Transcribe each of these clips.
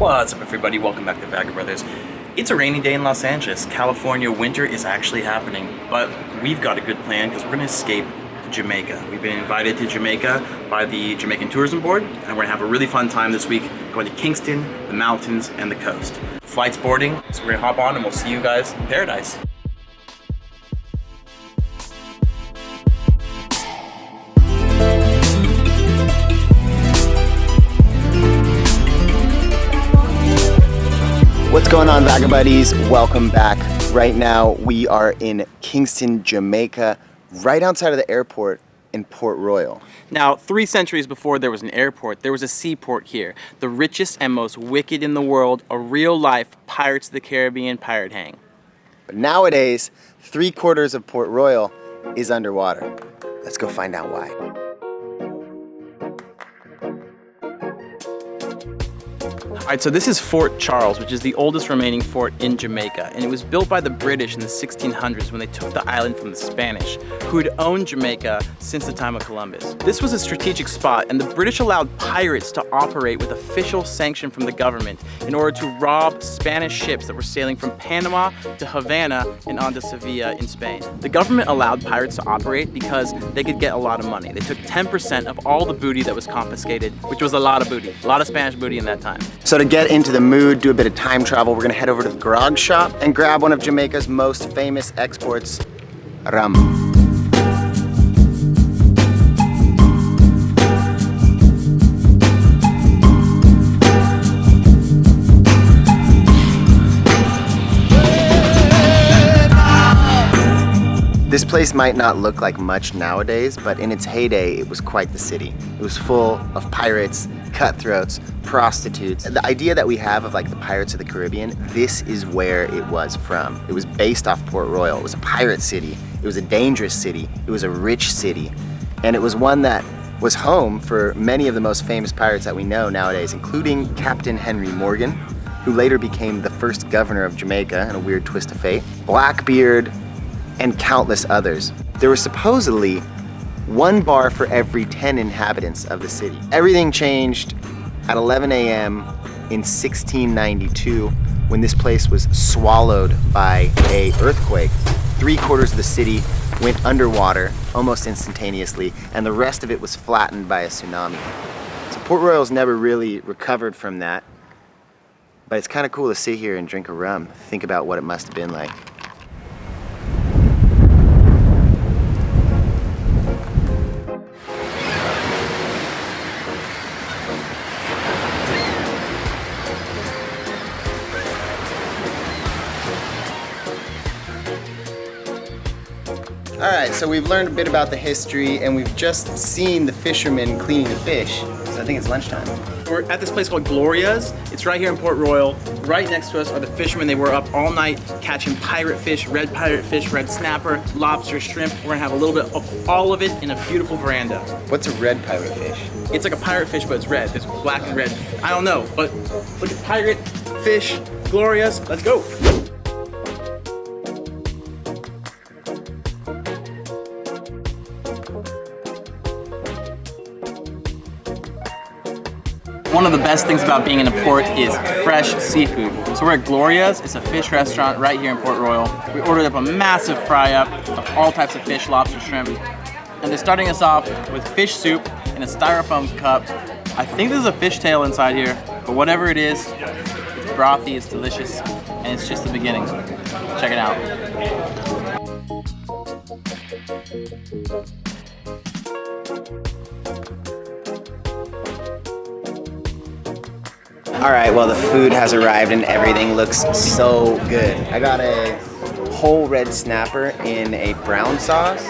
What's up, everybody? Welcome back to Vagabrothers. It's a rainy day in Los Angeles. California winter is actually happening, but we've got a good plan because we're going to escape to Jamaica. We've been invited to Jamaica by the Jamaican Tourism Board, and we're going to have a really fun time this week going to Kingston, the mountains, and the coast. Flight's boarding, so we're going to hop on and we'll see you guys in paradise. What's going on, Vagabuddies? Welcome back. Right now we are in Kingston, Jamaica, right outside of the airport in Port Royal. Now, 3 centuries before there was an airport, there was a seaport here. The richest and most wicked in the world, a real-life Pirates of the Caribbean pirate hang. But nowadays, 3/4 of Port Royal is underwater. Let's go find out why. Alright, so this is Fort Charles, which is the oldest remaining fort in Jamaica, and it was built by the British in the 1600s when they took the island from the Spanish, who had owned Jamaica since the time of Columbus. This was a strategic spot, and the British allowed pirates to operate with official sanction from the government in order to rob Spanish ships that were sailing from Panama to Havana and on to Sevilla in Spain. The government allowed pirates to operate because they could get a lot of money. They took 10% of all the booty that was confiscated, which was a lot of booty, a lot of Spanish booty in that time. So to get into the mood, do a bit of time travel, we're gonna head over to the grog shop and grab one of Jamaica's most famous exports, rum. This place might not look like much nowadays, but in its heyday, it was quite the city. It was full of pirates, cutthroats, prostitutes. The idea that we have of like the Pirates of the Caribbean, this is where it was from. It was based off Port Royal. It was a pirate city. It was a dangerous city. It was a rich city. And it was one that was home for many of the most famous pirates that we know nowadays, including Captain Henry Morgan, who later became the first governor of Jamaica in a weird twist of fate, Blackbeard, and countless others. There was supposedly 1 bar for every 10 inhabitants of the city. Everything changed at 11 a.m. in 1692 when this place was swallowed by an earthquake. 3/4 of the city went underwater almost instantaneously, and the rest of it was flattened by a tsunami. So Port Royal's never really recovered from that, but it's kind of cool to sit here and drink a rum, think about what it must have been like. All right, so we've learned a bit about the history, and we've just seen the fishermen cleaning the fish. So I think it's lunchtime. We're at this place called Gloria's. It's right here in Port Royal. Right next to us are the fishermen. They were up all night catching pirate fish, red snapper, lobster, shrimp. We're gonna have a little bit of all of it in a beautiful veranda. What's a red pirate fish? It's like a pirate fish, but it's red. It's black and red. I don't know, but look at pirate fish, Gloria's. Let's go. One of the best things about being in a port is fresh seafood. So we're at Gloria's. It's a fish restaurant right here in Port Royal. We ordered up a massive fry-up of all types of fish, lobster, shrimp. And they're starting us off with fish soup in a styrofoam cup. I think there's a fish tail inside here, but whatever it is, it's brothy, it's delicious, and it's just the beginning. Check it out. All right, well, the food has arrived and everything looks so good. I got a whole red snapper in a brown sauce.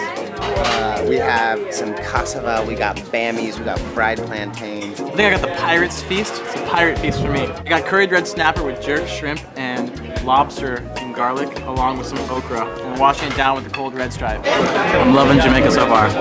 We have some cassava, we got bammies, we got fried plantains. I think I got the Pirate's Feast. It's a pirate feast for me. I got curried red snapper with jerk shrimp and lobster and garlic, along with some okra, and washing it down with the cold red stripe. I'm loving Jamaica so far.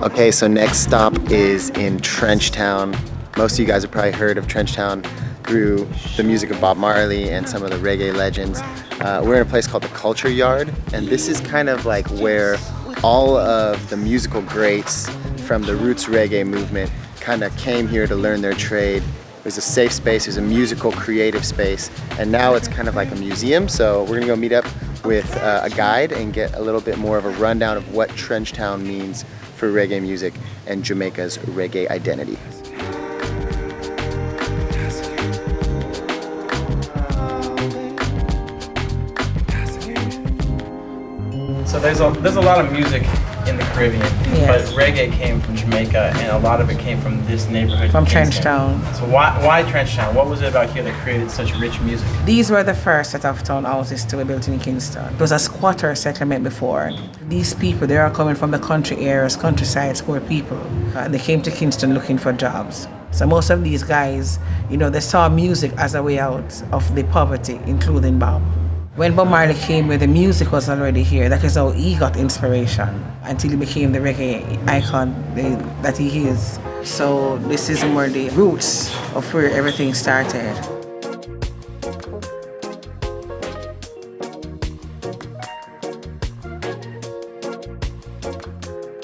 Okay, so next stop is in Trenchtown. Most of you guys have probably heard of Trenchtown through the music of Bob Marley and some of the reggae legends. We're in a place called the Culture Yard, and this is kind of like where all of the musical greats from the roots reggae movement kind of came here to learn their trade. It was a safe space, it was a musical, creative space, and now it's kind of like a museum. So we're gonna go meet up with a guide and get a little bit more of a rundown of what Trenchtown means for reggae music and Jamaica's reggae identity. So there's a lot of music in the Caribbean, Yes. but reggae came from Jamaica, and a lot of it came from this neighborhood. From Kingston. Trenchtown. So why Trenchtown? What was it about here that created such rich music? These were the first set of townhouses to be built in Kingston. It was a squatter settlement before. These people, they are coming from the country areas, countrysides, poor people. And they came to Kingston looking for jobs. So most of these guys, you know, they saw music as a way out of the poverty, including Bob. When Bob Marley came where the music was already here, that is how he got inspiration until he became the reggae icon that he is. So this is more the roots of where everything started.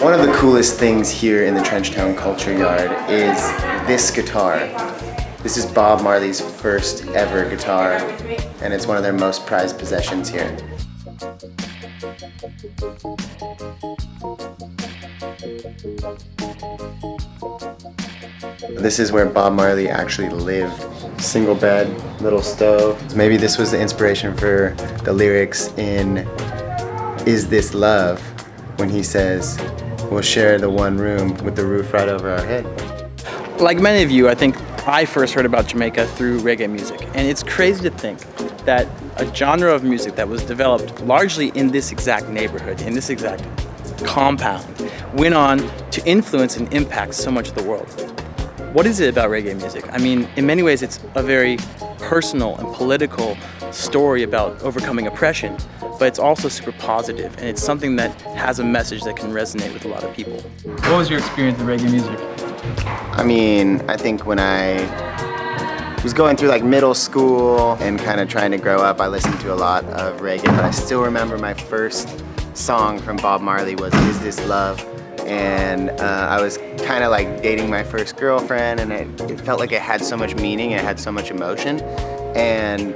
One of the coolest things here in the Trenchtown Culture Yard is this guitar. This is Bob Marley's first ever guitar, and it's one of their most prized possessions here. This is where Bob Marley actually lived. Single bed, little stove. Maybe this was the inspiration for the lyrics in Is This Love, when he says, we'll share the one room with the roof right over our head. Like many of you, I think I first heard about Jamaica through reggae music, and it's crazy to think that a genre of music that was developed largely in this exact neighborhood, in this exact compound, went on to influence and impact so much of the world. What is it about reggae music? I mean, in many ways it's a very personal and political story about overcoming oppression, but it's also super positive, and it's something that has a message that can resonate with a lot of people. What was your experience with reggae music? I mean, I think when I was going through like middle school and kind of trying to grow up, I listened to a lot of reggae, but I still remember my first song from Bob Marley was Is This Love? And I was kind of like dating my first girlfriend, and it felt like it had so much meaning, it had so much emotion, and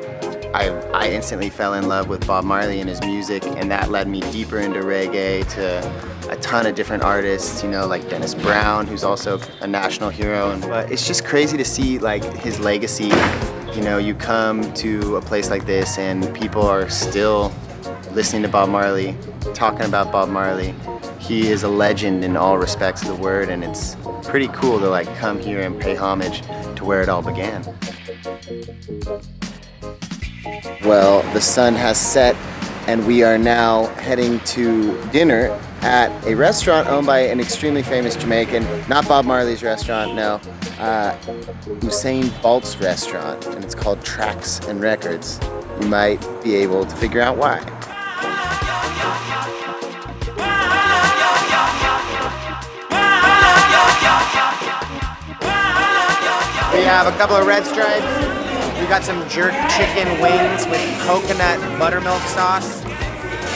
I instantly fell in love with Bob Marley and his music, and that led me deeper into reggae, to a ton of different artists, you know, like Dennis Brown, who's also a national hero. But it's just crazy to see like his legacy. You know, you come to a place like this and people are still listening to Bob Marley, talking about Bob Marley. He is a legend in all respects of the word, and it's pretty cool to like come here and pay homage to where it all began. Well, the sun has set and we are now heading to dinner at a restaurant owned by an extremely famous Jamaican, not Bob Marley's restaurant, no, Usain Bolt's restaurant, and it's called Tracks and Records. You might be able to figure out why. We have a couple of red stripes. We got some jerk chicken wings with coconut buttermilk sauce,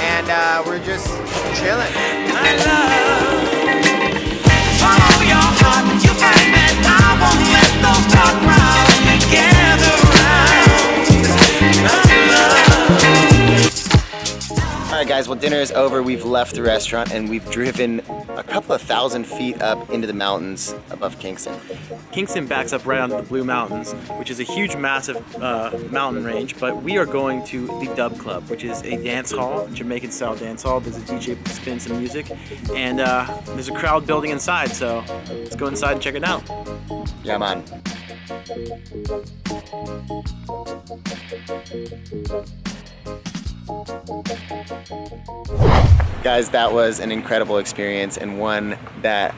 and we're just chilling. Follow your heart, you find that I won't let those dark clouds gather around. All right, guys, well, dinner is over. We've left the restaurant and we've driven a couple of thousand feet up into the mountains above Kingston. Kingston backs up right onto the Blue Mountains, which is a huge, massive mountain range, but we are going to the Dub Club, which is a dance hall, Jamaican style dance hall. There's a DJ spinning some music, and there's a crowd building inside, so let's go inside and check it out. Yeah, man. Guys, that was an incredible experience, and one that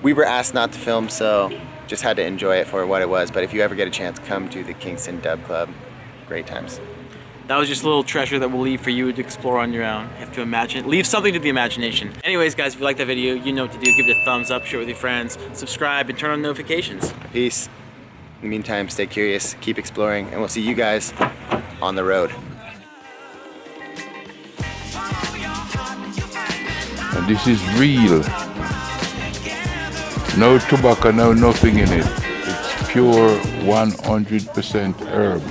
we were asked not to film, so just had to enjoy it for what it was. But if you ever get a chance, come to the Kingston Dub Club. Great times. that was just a little treasure that we'll leave for you to explore on your own. You have to imagine, leave something to the imagination. Anyways, guys, if you like that video, you know what to do. Give it a thumbs up, share it with your friends, subscribe, and turn on notifications. Peace. In the meantime, stay curious, keep exploring, and we'll see you guys on the road. And this is real. No tobacco, no nothing in it. It's pure 100% herb.